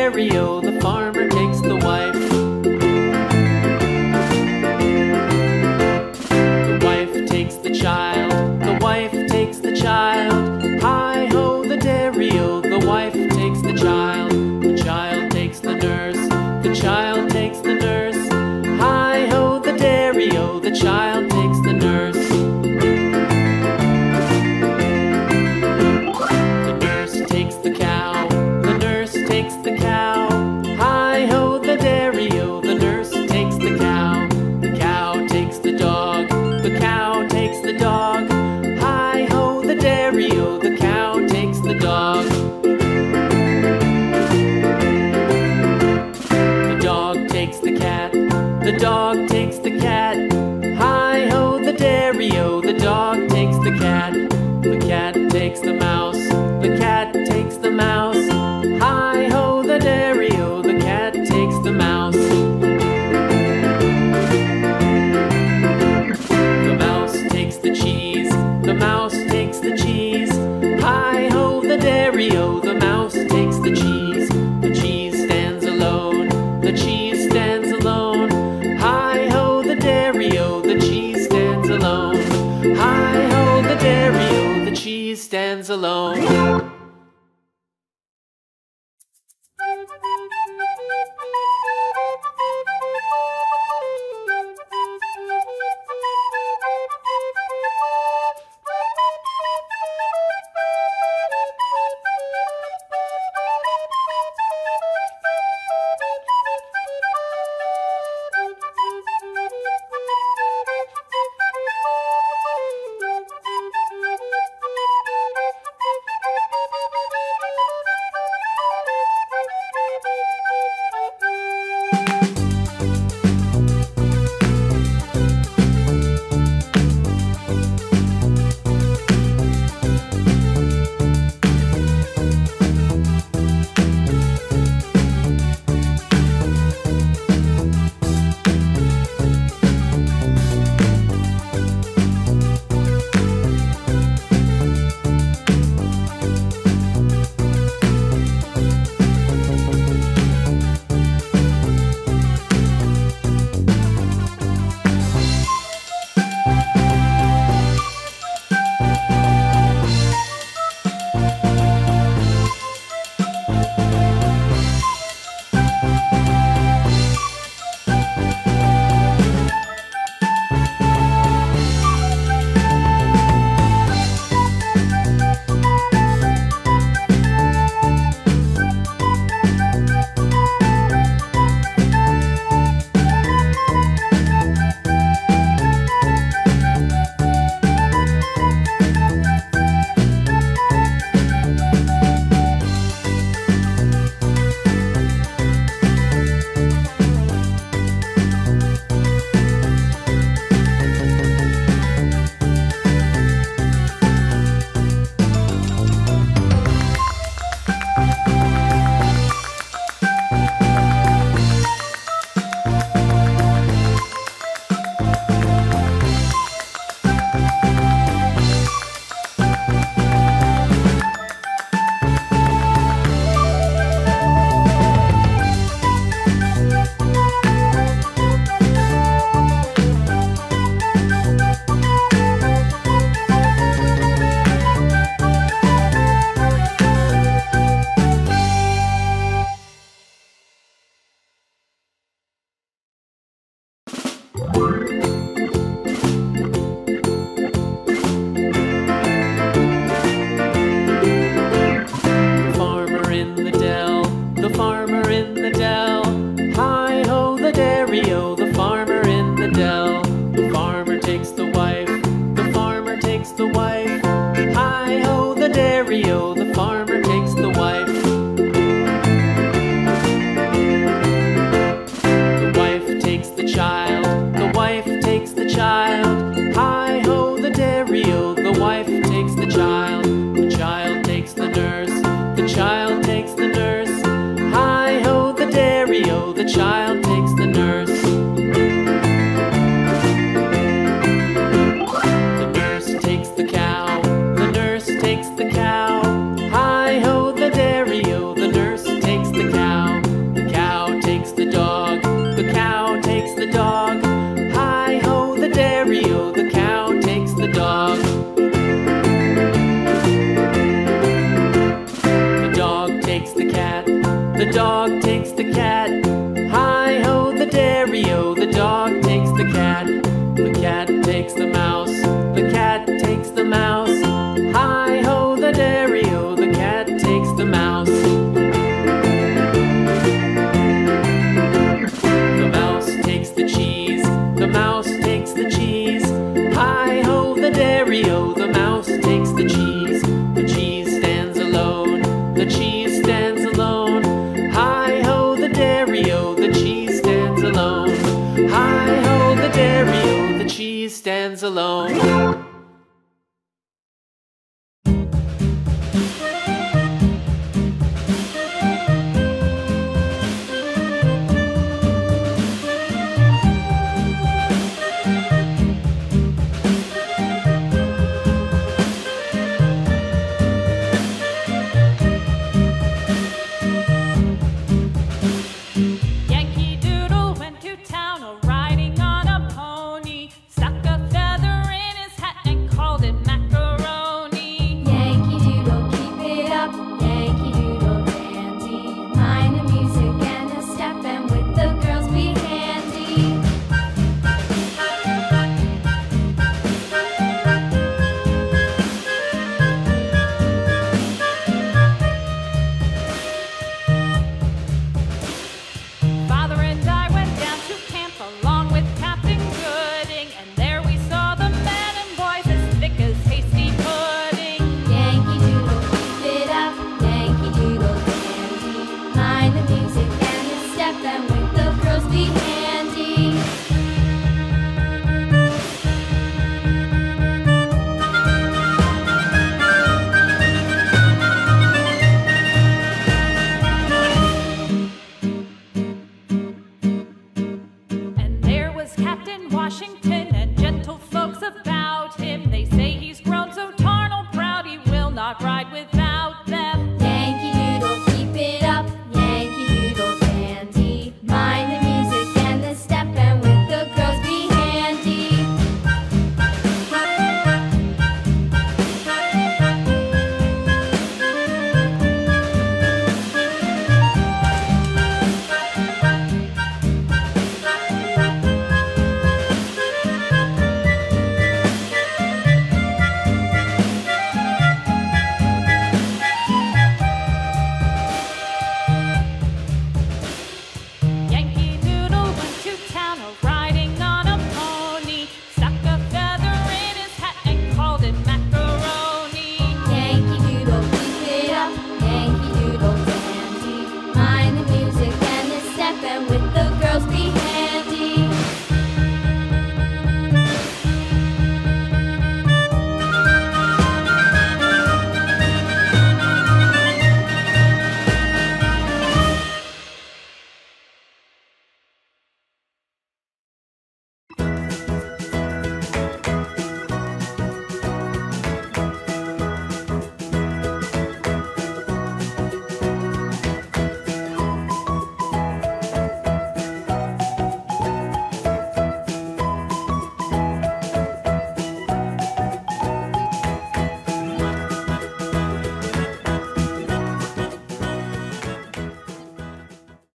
dairy-o, the farmer takes the wife. The wife takes the child, the wife takes the child. Hi-ho, the dairy-o, the wife takes the child. The child takes the nurse, the child takes the nurse. Hi-ho, the dairy-o, the child takes the nurse. The nurse takes the cow, the nurse takes the cow. Hi-ho, the dairy-o, the nurse takes the cow. The cow takes the dog, the cow takes the dog. Hi-ho, the dairy-o, the cow takes the dog. The dog takes the cat, the dog takes the cat. Hi-ho, the dairy-o, the dog takes the cat. The cat takes the mouse, the cat takes the mouse. Hi-ho, the dairy-o, the cat takes the mouse. The mouse takes the cheese, the mouse takes the cheese. Hi-ho, the dairy-o, the mouse takes the cheese. The cheese stands alone, the cheese stands alone. Hi-ho, the dairy-o, the cheese stands alone. Hi-ho, the dairy-o, the cheese stands alone. takes the cow. Hi-ho, the dairy-o, the nurse takes the cow. the dog takes the cat. Hi-ho, the dairy-o, the dog takes the cat. The cat takes the mouse.